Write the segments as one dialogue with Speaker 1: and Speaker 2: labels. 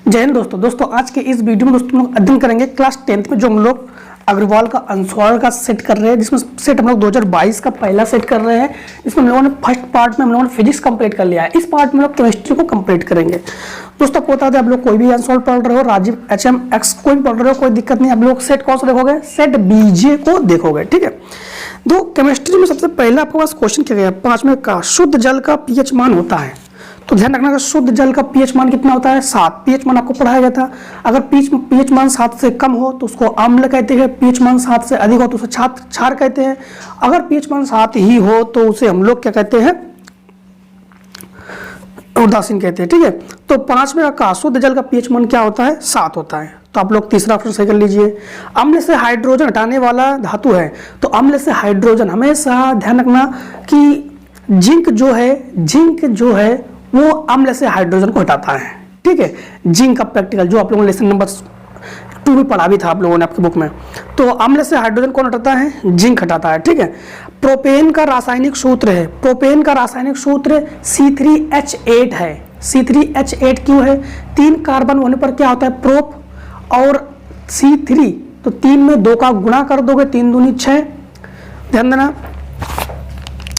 Speaker 1: जय हिंद दोस्तों आज के इस वीडियो में दोस्तों हम लोग अध्ययन करेंगे क्लास 10th में जो हम लोग अग्रवाल का आंसर का सेट कर रहे हैं, जिसमें सेट हम लोग 2022 का पहला सेट कर रहे हैं। इसमें हम लोगों ने फर्स्ट पार्ट में हम लोगों ने फिजिक्स कंप्लीट कर लिया है। इस पार्ट में हम लोग केमिस्ट्री को कंप्लीट करेंगे। दोस्तों आपको बता दें, आप लोग कोई भी आंसर पढ़ रहे हो, राजीव HMX कोई भी पढ़ रहे हो, कोई दिक्कत नहीं। आप लोग सेट कौन सा देखोगे? सेट BJ को देखोगे, ठीक है। तो केमिस्ट्री में सबसे पहले आपके पास क्वेश्चन क्या गया 5 में का शुद्ध जल का pH मान होता है। तो ध्यान रखना कि शुद्ध जल का pH मान कितना होता है? 7। pH मान आपको पढ़ाया गया था। अगर pH मान 7 से कम हो तो उसको अम्ल कहते हैं, pH मान 7 से अधिक हो तो उसे क्षार कहते हैं। अगर pH मान 7 ही हो तो उसे हम लोग क्या कहते हैं? उदासीन कहते हैं, ठीक है। तो 5 में का शुद्ध जल का pH मान क्या होता है? 7 होता है। तो आप लोग तीसरा ऑप्शन सही कर लीजिए। अम्ल से हाइड्रोजन हटाने वाला धातु है। तो अम्ल से हाइड्रोजन, हमेशा ध्यान रखना कि जिंक जो है वो अम्ल से हाइड्रोजन को हटाता है, ठीक है। जिंक का प्रैक्टिकल जो आप लोगों ने लेसन नंबर 2 में पढ़ा भी था आप लोगों ने आपकी बुक में। तो अम्ल से हाइड्रोजन कौन हटाता है? जिंक हटाता है, ठीक है। प्रोपेन का रासायनिक सूत्र है, प्रोपेन का रासायनिक सूत्र C3H8 है। C3H8 क्यों है? 3 कार्बन होने पर क्या होता है? प्रोप और C3, तो 3 में 2 का गुणा कर दोगे, 3 दूनी 6। ध्यान देना,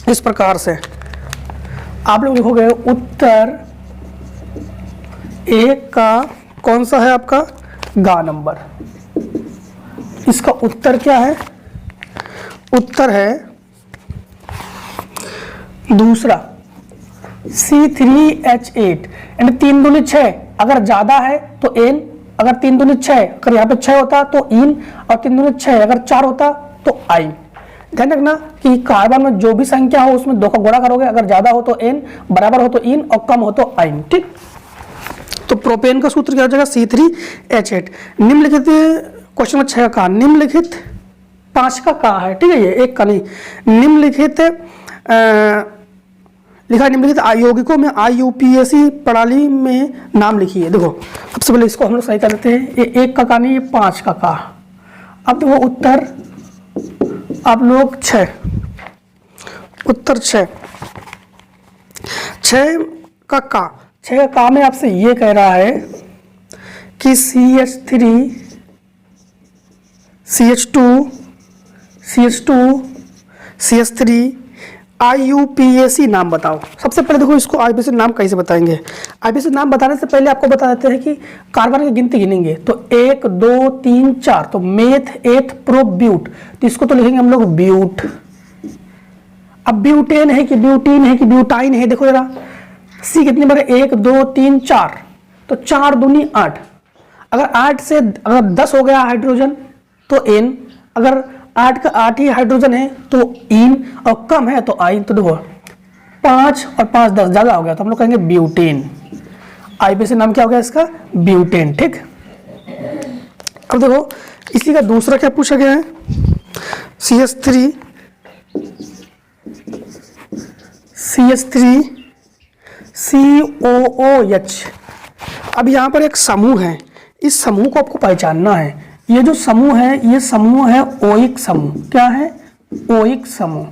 Speaker 1: इस प्रकार से आप लोग लिखोगे उत्तर 1 का कौन सा है आपका? गा नंबर। इसका उत्तर क्या है? उत्तर है दूसरा C3H8। यानी 3 दूनी 6, अगर ज्यादा है तो N, अगर 3 दूनी 6, अगर यहाँ पे 6 होता तो इन, और 3 दूनी 6 अगर 4 होता तो आई। ध्यान रखना कि कार्बन में जो भी संख्या हो उसमें 2 का गुणा करोगे, अगर ज्यादा हो तो N, बराबर हो तो इन और कम हो तो आइन, ठीक। तो प्रोपेन का सूत्र क्या हो जाएगा? C3H8। निम्नलिखित क्वेश्चन नंबर 6 का निम्नलिखित 5 का है, ठीक है। ये 1 का नहीं। निम्नलिखित लिखा निम्नलिखित यौगिकों में IUPAC प्रणाली में नाम लिखिए। देखो सबसे पहले इसको हम लोग सही कर देते हैं। ये 1 का नहीं, ये 5 का। अब देखो उत्तर आप लोग 6, उत्तर 6 का में आपसे ये कह रहा है कि CH3 CH2 CH3 IUPAC नाम बताओ। सबसे पहले देखो इसको IUPAC नाम कैसे बताएंगे। IUPAC नाम बताने से पहले आपको बता देते हैं कि कार्बन की गिनती गिनेंगे। तो 1 2 3 4, तो मेथ एथ प्रो ब्यूट, तो इसको तो लिखेंगे हम लोग ब्यूट। अब ब्यूटेन है कि ब्यूटीन है कि ब्यूटाइन है, देखो जरा C कितने बार? 1 2 3 4, तो 4 दूनी 8। अगर 8 से अगर 10 हो गया हाइड्रोजन तो N, अगर 8 का 8 ही हाइड्रोजन है तो इन, और कम है तो आइन। तो देखो 5 और 5 10 ज्यादा हो गया तो हम लोग कहेंगे ब्यूटेन। IUPAC नाम क्या हो गया इसका? ब्यूटेन, ठीक। अब देखो इसी का दूसरा क्या पूछा गया है? CH3 COOH। अब यहाँ पर एक समूह है, इस समूह को आपको पहचानना है। ये जो समूह है, ये समूह है ओइक समूह। क्या है? ओइक समूह।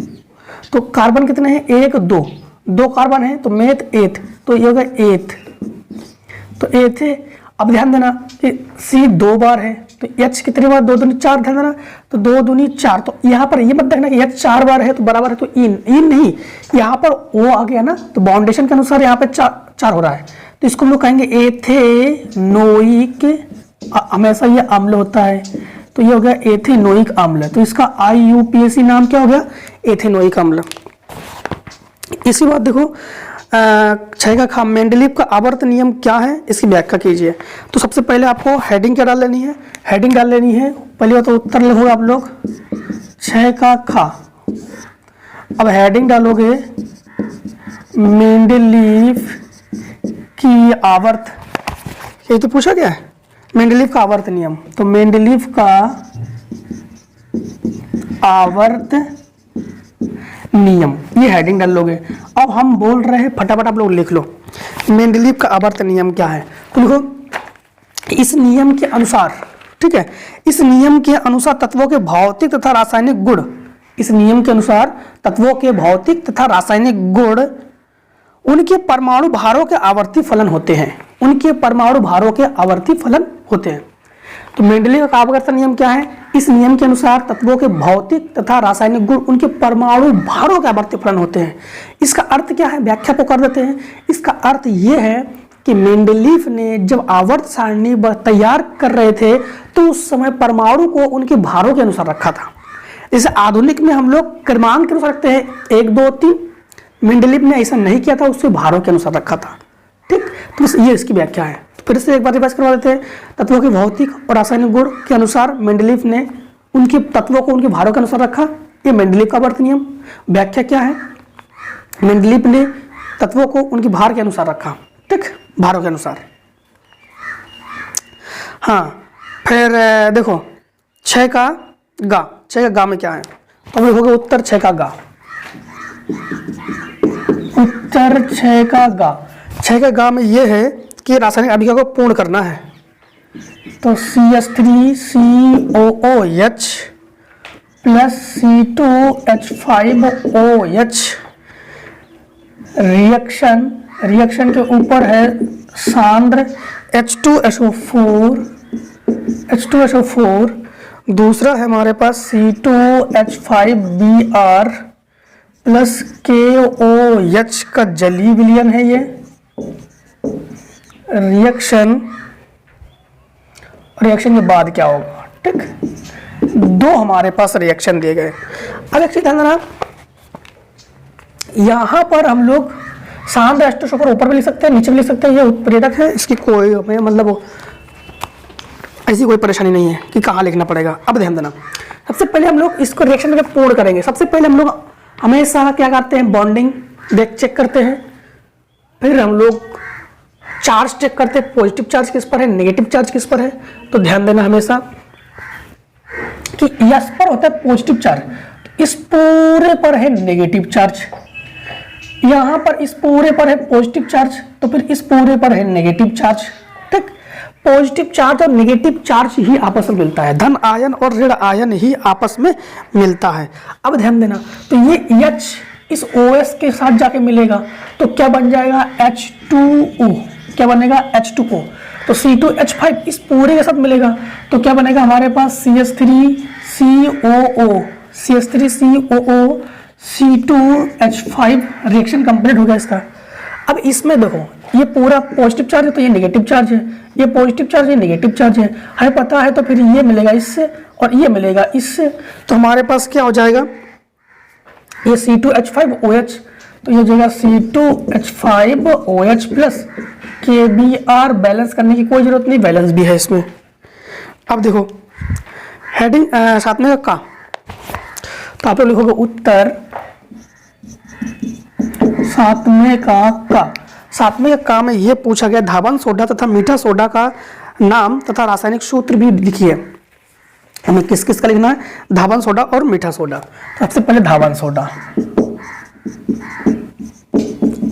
Speaker 1: तो कार्बन कितने हैं? 1 2 कार्बन है, तो मेथ एथ, तो ये होगा एथ, तो एथ है। अब ध्यान देना कि C 2 बार है, तो H कितनी बार? 2 दूनी 4। ध्यान देना, तो 2 दूनी 4। तो यहाँ पर ये मत देखना कि H 4 बार है तो बराबर है तो इन नहीं, यहाँ पर O आ गया ना, तो बाउंडेशन के अनुसार यहाँ पे 4 हो रहा है। तो इसको हम लोग कहेंगे एथेनोइक। हमेशा ये अम्ल होता है, तो ये हो गया एथेनोइक अम्ल। तो इसका IUPAC नाम क्या हो गया? एथेनोइक अम्ल। इसी बात देखो 6 का मेंडलीव का आवर्त नियम क्या है, इसकी व्याख्या कीजिए। तो सबसे पहले आपको हेडिंग क्या डाल लेनी है? हेडिंग डाल लेनी है। पहले तो उत्तर लिखोगे आप लोग 6 का खा। अब हेडिंग डालोगे मेंडलीव की आवर्त, ये तो पूछा गया है मेंडलीव का आवर्त नियम। तो मेंडलीव का आवर्त नियम, ये हेडिंग डाल लोगे। अब हम बोल रहे हैं, फटाफट आप लोग लिख लो मेंडलीव का आवर्त नियम क्या है। तो लिखो इस नियम के अनुसार, ठीक है, इस नियम के अनुसार तत्वों के भौतिक तथा रासायनिक गुण, इस नियम के अनुसार तत्वों के भौतिक तथा रासायनिक गुण उनके परमाणु भारों के आवर्ती फलन होते हैं। उनके परमाणु भारों के आवर्ती फलन होते हैं। तो मेंडलीव का आवर्तन नियम क्या है? इस नियम के अनुसार तत्वों के भौतिक तथा रासायनिक गुण उनके परमाणु भारों के आवर्ती फलन होते हैं। इसका अर्थ क्या है? व्याख्या को कर देते हैं। इसका अर्थ ये है कि मेंडलीव ने जब आवर्त सारणी तैयार कर रहे थे तो उस समय परमाणु को उनके भारों के अनुसार रखा था। जैसे आधुनिक में हम लोग क्रमांक के अनुसार रखते हैं 1 2 3, मेंडलीव ने ऐसा नहीं किया था, उसके भारों के अनुसार रखा था। ठीक, तो ये इसकी व्याख्या है। तो फिर से एक बार रिवाइज करवा देते हैं। तत्वों के भौतिक और रासायनिक गुण के अनुसार मेंडलीव ने उनके तत्वों को उनके भारों के अनुसार रखा। ये मेंडलीव का आवर्त नियम। व्याख्या क्या है? मेंडलीव ने तत्वों को उनके भार के अनुसार रखा। ठीक, भारों के अनुसार। हाँ, फिर देखो 6 का गा। 6 का गा में क्या है? तो लिखोगे उत्तर 6 का गा। उत्तर 6 का गा। 6 का गा में ये है कि रासायनिक अभिक्रिया को पूर्ण करना है। तो CH3COOH प्लस C2H5OH रिएक्शन के ऊपर है सांद्र H2SO4। दूसरा है हमारे पास C2H5Br प्लस KOH का जलीय विलयन है ये रिएक्शन के बाद क्या होगा? ठीक, 2 हमारे पास रिएक्शन दिए गए। अब एक चीज ध्यान देना, यहाँ पर हम लोग सांद्र H2SO4 ऊपर भी लिख सकते हैं, नीचे भी लिख सकते हैं। ये उत्प्रेरक है, इसकी कोई मतलब ऐसी कोई परेशानी नहीं है कि कहाँ लिखना पड़ेगा। अब ध्यान देना, सबसे पहले हम लोग इसको रिएक्शन में पूर्ण करेंगे। सबसे पहले हम लोग हमेशा क्या करते हैं? बॉन्डिंग चेक करते हैं। फिर हम लोग चार्ज चेक करते हैं, पॉजिटिव चार्ज किस पर है, नेगेटिव चार्ज किस पर है। तो ध्यान देना हमेशा कि यस पर होता है पॉजिटिव चार्ज, इस पूरे पर है नेगेटिव चार्ज। यहां पर इस पूरे पर है पॉजिटिव चार्ज, तो फिर इस पूरे पर है नेगेटिव चार्ज। ठीक, पॉजिटिव चार्ज और नेगेटिव चार्ज ही आपस में मिलता है, धन आयन और ऋण आयन ही आपस में मिलता है। अब ध्यान देना, तो ये H इस OS के साथ जाके मिलेगा तो क्या बन जाएगा? H2O। क्या बनेगा? H2O। तो C2H5 इस पूरे के साथ मिलेगा तो क्या बनेगा हमारे पास? CH3COO C2H5 रिएक्शन कंप्लीट हो गया इसका। अब इसमें देखो, ये पूरा पॉजिटिव चार्ज है तो ये नेगेटिव चार्ज है, ये पॉजिटिव चार्ज है, नेगेटिव चार्ज है, हमें पता है। तो फिर ये मिलेगा इससे और ये मिलेगा इससे, तो हमारे पास क्या हो जाएगा? ये C2H5OH, तो ये हो जाएगा C2H5OH प्लस KBr। बैलेंस करने की कोई जरूरत नहीं, बैलेंस भी है इसमें। अब देखो हेडिंग 7वें का, तो आप लोग लिखोगे उत्तर 7वें का। 7वें का में ये पूछा गया धावन सोडा तथा मीठा सोडा का नाम तथा रासायनिक सूत्र भी लिखिए। हमें किस किस का लिखना है? धावन सोडा और मीठा सोडा। सबसे पहले धावन सोडा,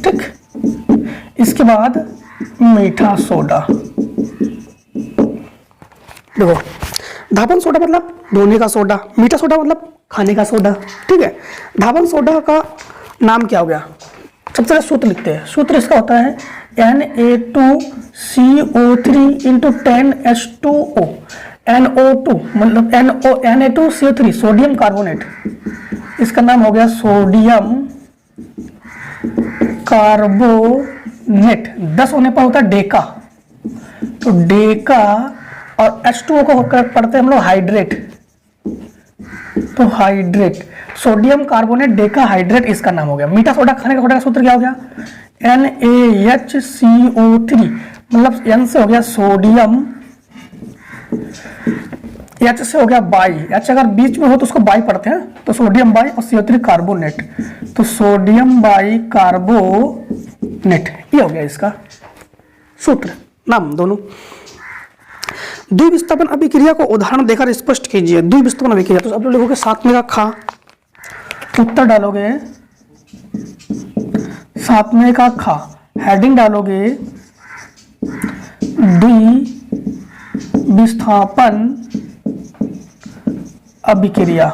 Speaker 1: ठीक, इसके बाद मीठा सोडा। देखो, धावन सोडा मतलब धोने का सोडा, मीठा सोडा मतलब खाने का सोडा। ठीक है, धावन सोडा का नाम क्या हो गया? सबसे पहले सूत्र लिखते हैं। सूत्र इसका होता है Na2CO3 इंटू 10H2O। NO2 मतलब Na2CO3 सोडियम कार्बोनेट, इसका नाम हो गया सोडियम कार्बोनेट। 10 होने पर होता है डेका, तो डेका और H2O को पढ़ते हैं हम लोग हाइड्रेट, तो hydrate, sodium carbonate Deka hydrate इसका नाम हो गया। मीठा सोडा खाने का सोडा का सूत्र क्या हो गया? NaHCO3 मतलब N से हो गया सोडियम, H से हो गया बाई, H अगर बीच में हो तो उसको बाई पढ़ते हैं, तो सोडियम बाई और CO3 कार्बोनेट, तो सोडियम बाई कार्बोनेट, ये हो गया इसका सूत्र नाम दोनों। द्विविस्थापन अभिक्रिया को उदाहरण देकर स्पष्ट कीजिए। द्विविस्थापन अभिक्रिया, तो आप लोग लिखोगे 7वें का खा, उत्तर डालोगे 7वें का खा, हेडिंग डालोगे द्विविस्थापन अभिक्रिया।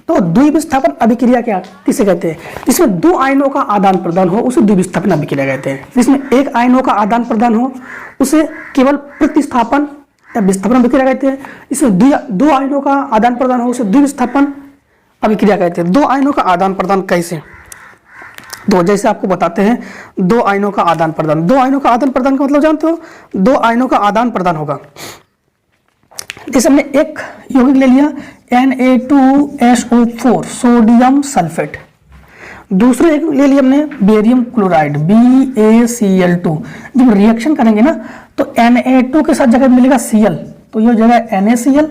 Speaker 1: तो द्विविस्थापन अभिक्रिया क्या किसे कहते हैं? जिसमें दो आयनों का आदान प्रदान हो उसे द्विविस्थापन अभिक्रिया कहते हैं। जिसमें एक आयनों का आदान प्रदान हो उसे केवल प्रतिस्थापन या विस्थापन अभिक्रिया कहते हैं। इसमें दो आयनों का आदान प्रदान हो उसे द्विविस्थापन अभिक्रिया कहते हैं। दो आयनों का आदान प्रदान कैसे? तो जैसे आपको बताते हैं, दो आयनों का आदान प्रदान। दो आयनों का आदान प्रदान का मतलब जानते हो? दो आयनों का आदान प्रदान होगा। जैसे हमने एक यौगिक ले लिया Na2SO4 सोडियम सल्फेट, दूसरे एक ले लिया हमने बेरियम क्लोराइड BaCl2। जब रिएक्शन करेंगे ना तो Na2 के साथ जाकर मिलेगा Cl, तो ये हो जाएगा NaCl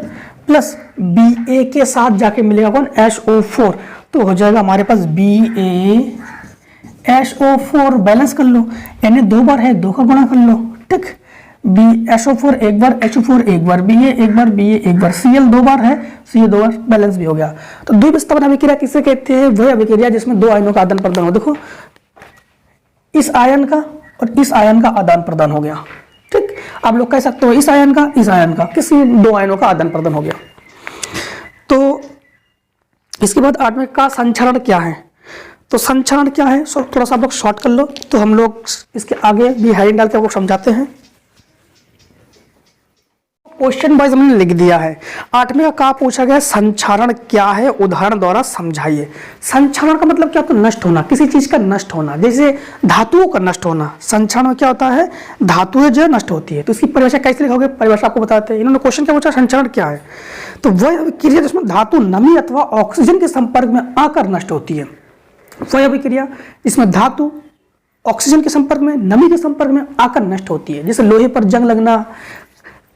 Speaker 1: प्लस Ba के साथ जाके मिलेगा कौन? SO4, तो हो जाएगा हमारे पास BaSO4। बैलेंस कर लो, Na दो बार है, दो का गुणा कर लो, ठीक। BSO4 एक बार, HO4 एक बार, Ba एक बार, Ba एक बार, Cl दो बार है, Cl दो बार, बैलेंस भी हो गया। तो द्विविस्थापन अभिक्रिया किसे कहते हैं? वह अभिक्रिया जिसमें दो आयनों का आदान प्रदान हो। देखो इस आयन का और इस आयन का आदान प्रदान हो गया, ठीक। आप लोग कह सकते हो इस आयन का, इस आयन का, किसी दो आयनों का आदान प्रदान हो गया। तो इसके बाद 8वें का संचरण क्या है? तो संचरण क्या है सो थोड़ा सा आप लोग शॉर्ट कर लो, तो हम लोग इसके आगे भी हेडिंग डाल के आपको समझाते हैं। क्वेश्चन वाइज हमने लिख दिया है। 8वें का पूछा गया संचरण क्या है, उदाहरण द्वारा समझाइए। संचरण का मतलब क्या होता है? नष्ट होना, किसी चीज का नष्ट होना, जैसे धातुओं का नष्ट होना। संचरण में क्या होता है? धातुएं जो नष्ट होती है। तो इसकी परिभाषा कैसे लिखोगे? परिभाषा आपको बताते हैं। इन्होंने क्वेश्चन क्या पूछा? संचरण क्या है? तो वह अभिक्रिया जिसमें धातु नमी अथवा ऑक्सीजन के संपर्क में आकर नष्ट होती है। वह अभिक्रिया जिसमें धातु ऑक्सीजन के संपर्क में, नमी के संपर्क में आकर नष्ट होती है। जैसे लोहे पर जंग लगना,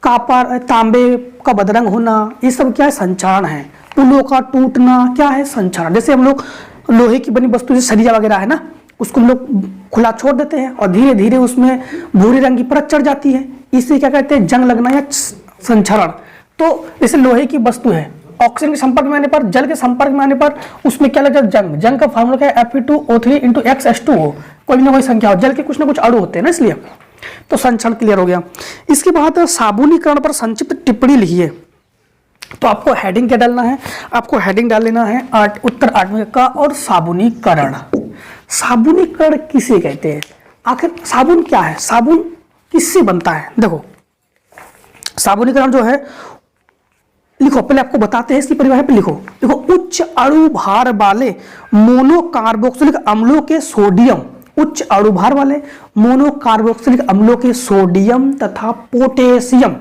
Speaker 1: कापर तांबे का बदरंग होना, ये सब क्या है? संचरण है। पुलों का टूटना क्या है? संचरण। जैसे हम लोग लोहे की बनी वस्तु जैसे सरिया वगैरह है ना, उसको हम लोग खुला छोड़ देते हैं और धीरे धीरे उसमें भूरे रंग की परत चढ़ जाती है, इसे क्या कहते हैं? जंग लगना या संचरण। तो जैसे लोहे की वस्तु है, ऑक्सीजन के संपर्क में आने पर, जल के संपर्क में आने पर उसमें क्या लग जाए? जंग। जंग का फार्मूला क्या है? Fe2O3 × X H2O, कोई ना कोई संख्या हो, जल के कुछ ना कुछ अणु होते हैं ना, इसलिए। तो संचरण क्लियर हो गया। इसके बाद साबुनीकरण पर संक्षिप्त टिप्पणी लिखिए। तो आपको हेडिंग क्या डालना है? आपको हेडिंग डाल लेना है उत्तर 8वें का और साबुनीकरण। साबुनीकरण किसे कहते हैं? आखिर साबुन क्या है? साबुन किससे बनता है? देखो साबुनीकरण जो है, लिखो पहले आपको बताते हैं इसकी परिभाषा पे लिखो। देखो उच्च अणु भार वाले मोनोकार्बोक्सिलिक अम्लों के सोडियम, उच्च अणु भार वाले मोनोकार्बोक्सिलिक अम्लों के सोडियम तथा पोटेशियम,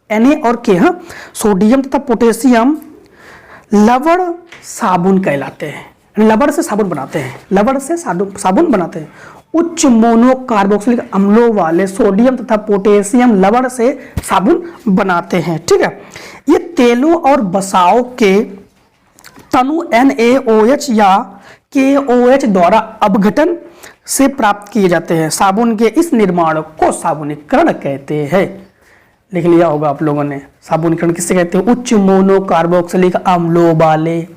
Speaker 1: Na और K, हाँ, सोडियम तथा पोटेशियम लवण साबुन कहलाते हैं। लवण से साबुन बनाते हैं, लवण से साबुन बनाते हैं। उच्च मोनोकार्बोक्सिलिक अम्लों वाले सोडियम तथा पोटेशियम लवण से साबुन बनाते हैं, ठीक है। ये तेलों और वसाओं के तनु NaOH या KOH द्वारा अपघटन से प्राप्त किए जाते हैं। साबुन के इस निर्माण को साबुनीकरण कहते हैं। लिख लिया होगा आप लोगों ने। साबुनीकरण किससे कहते हैं? उच्च मोनोकार्बोक्सिलिक अम्लों वाले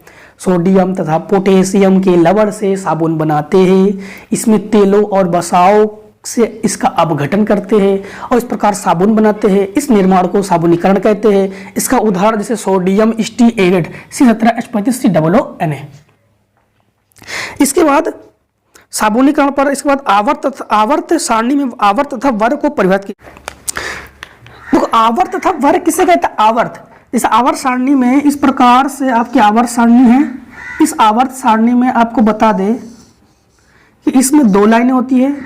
Speaker 1: सोडियम तथा पोटेशियम के लवण से साबुन बनाते हैं। इसमें तेलों और वसाओं से इसका अपघटन करते हैं और इस प्रकार साबुन बनाते हैं। इस निर्माण को साबुनीकरण कहते हैं। इसका उदाहरण जैसे सोडियम स्टीएरेट C17H35COO Na। इसके बाद साबुनीकरण पर इसके बाद आवर्त सारणी में आवर्त तथा वर्ग को परिभाषित किया। तो आवर्त तथा वर्ग किसे कहते हैं? आवर्त, जैसे आवर्त सारणी में इस प्रकार से आपकी आवर्त सारणी है। इस आवर्त सारणी में आपको बता दे कि इसमें 2 लाइनें होती है,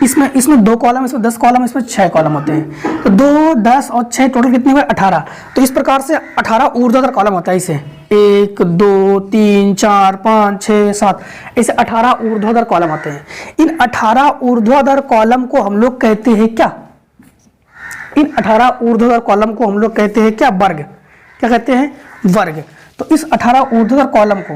Speaker 1: इसमें 2 कॉलम, इसमें 10 कॉलम, इसमें 6 कॉलम होते हैं। तो 2, 10 और 6 टोटल कितने हुए? 18। तो इस प्रकार से 18 ऊर्ध्वाधर कॉलम होता है। इसे 1 2 3 4 5 6 7 ऐसे 18 ऊर्ध्वाधर कॉलम होते हैं। इन 18 ऊर्ध्वाधर कॉलम को हम लोग कहते हैं क्या? इन 18 ऊर्ध्वाधर कॉलम को हम लोग कहते हैं क्या? वर्ग। क्या कहते हैं? वर्ग। तो इस 18 ऊर्ध्वाधर कॉलम को,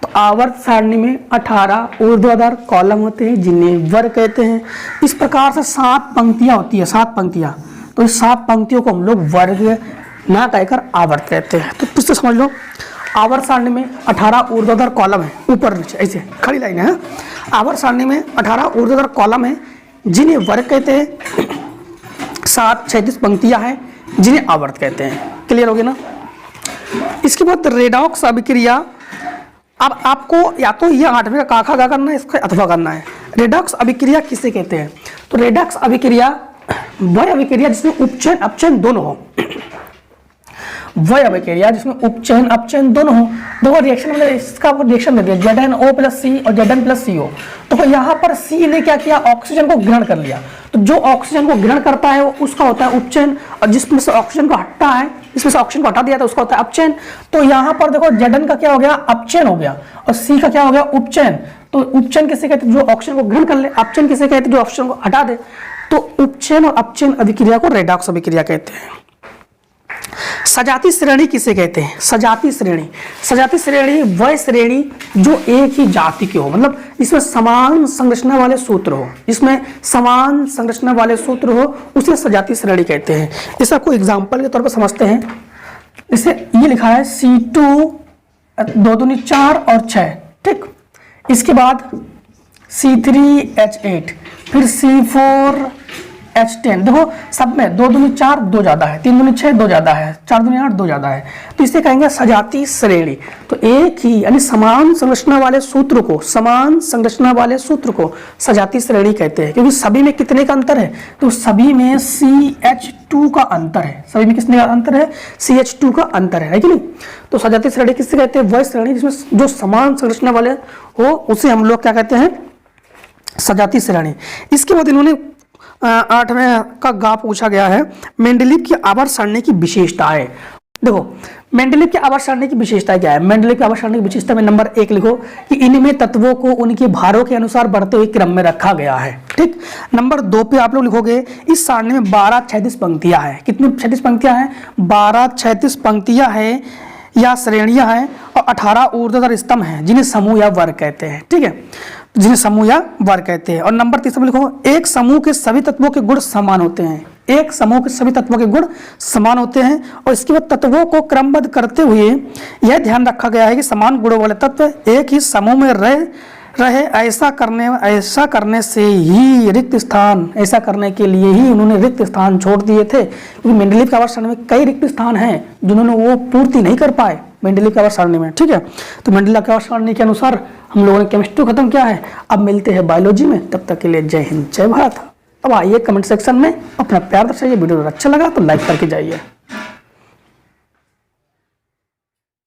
Speaker 1: तो आवर्त सारणी में 18 ऊर्ध्वाधर कॉलम होते हैं जिन्हें वर्ग कहते हैं। इस प्रकार से 7 पंक्तियां होती है, 7 पंक्तियां। तो इस 7 पंक्तियों को हम लोग वर्ग ना कहकर आवर्त कहते हैं। तो फिर से समझ लो, आवर्त सारणी में 18 ऊर्ध्वाधर कॉलम है, ऊपर नीचे ऐसे खड़ी लाइन है। आवर्त सारणी में 18 ऊर्ध्वाधर कॉलम है जिन्हें वर्ग कहते हैं। 7 36 पंक्तियां हैं जिन्हें आवर्त कहते हैं। क्लियर हो गया ना? इसके बाद रेडॉक्स अभिक्रिया अब आपको या तो ये 8वें का का करना है, इसका अथवा करना है। रेडॉक्स अभिक्रिया किसे कहते हैं? तो रेडॉक्स अभिक्रिया वह अभिक्रिया जिसमें उपचयन अपचयन दोनों हो, वह अभिक्रिया जिसमें उपचयन अपचयन दोनों हो। देखो रिएक्शन में इसका रिएक्शन दे दिया ZnO प्लस सी और Zn प्लस CO। तो यहाँ पर C ने क्या किया, ऑक्सीजन को ग्रहण कर लिया। तो जो ऑक्सीजन को ग्रहण करता है वो उसका होता है उपचयन, और जिसमें से ऑक्सीजन को हटा है, इसमें से ऑक्सीजन को हटा दिया तो उसका होता है अपचयन। तो यहाँ पर देखो Zn का क्या हो गया, अपचयन हो गया, और C का क्या हो गया, उपचयन। तो उपचयन किसे कहते हैं, जो ऑक्सीजन को ग्रहण कर ले। अपचयन किसे कहते हैं, जो ऑक्सीजन को हटा दे। तो उपचयन और अपचयन अभिक्रिया को रेडॉक्स अभिक्रिया कहते हैं। सजाती श्रेणी किसे कहते हैं? सजाती श्रेणी, सजाती श्रेणी वह श्रेणी जो एक ही जाति के हो, मतलब इसमें समान संरचना वाले सूत्र हो, इसमें समान संरचना वाले सूत्र हो, उसे सजाती श्रेणी कहते हैं। इसका कोई एग्जांपल के तौर पर समझते हैं। इसे ये लिखा है C2 2 दूनी 4 और 6, ठीक। इसके बाद C3H8, फिर C4H10। देखो सब में 2 दूनी 4 2 ज्यादा है, 3 दूनी 6 2 ज्यादा है, 4 दूनी 8 2 ज्यादा है, तो इसे कहेंगे सजाती श्रेणी। तो एक ही यानी समान संरचना वाले सूत्र को, समान संरचना वाले सूत्र को सजाती श्रेणी कहते हैं। क्योंकि सभी में कितने का अंतर है, तो सभी में CH2 का अंतर है, सभी में किसने का अंतर है, CH2 का अंतर है कि नहीं। तो सजाती श्रेणी किससे कहते हैं, वह श्रेणी जिसमें जो समान संरचना वाले हो उसे हम लोग क्या कहते हैं, सजाती श्रेणी। इसके बाद इन्होंने 8वें का गा पूछा गया है, मेंडलीव की आवर्त सारणी की विशेषताएं। देखो मेंडलीव की आवर्त सारणी की विशेषता क्या है। मेंडलीव की आवर्त सारणी की विशेषता में नंबर 1 लिखो कि इनमें तत्वों को उनके भारों के अनुसार बढ़ते हुए क्रम में रखा गया है, ठीक। नंबर 2 पे आप लोग लिखोगे इस सारणी में 12 क्षैतिज पंक्तियां हैं। कितनी क्षैतिज पंक्तियां हैं, 12 क्षैतिज पंक्तियां हैं या श्रेणियां हैं, और 18 ऊर्ध्वाधर स्तंभ हैं जिन्हें समूह या वर्ग कहते हैं, ठीक है, जिन्हें समूह या वर्ग कहते हैं। और नंबर 3 में लिखो एक समूह के सभी तत्वों के गुण समान होते हैं, एक समूह के सभी तत्वों के गुण समान होते हैं। और इसके बाद तत्वों को क्रमबद्ध करते हुए यह ध्यान रखा गया है कि समान गुणों वाले तत्व एक ही समूह में रहे। ऐसा करने से ही रिक्त स्थान, ऐसा करने के लिए ही उन्होंने रिक्त स्थान छोड़ दिए थे, क्योंकि मेंडलीव की आवर्त सारणी में कई रिक्त स्थान हैं जिन्होंने वो पूर्ति नहीं कर पाए मेंडलीव की आवर्त सारणी में, ठीक है। तो मेंडलीव की आवर्त सारणी के अनुसार हम लोगों ने केमिस्ट्री खत्म किया है। अब मिलते हैं बायोलॉजी में, तब तक के लिए जय हिंद जय भारत। अब आइए कमेंट सेक्शन में अपना प्यार दर्शाइए, वीडियो अच्छा लगा तो लाइक करके जाइए।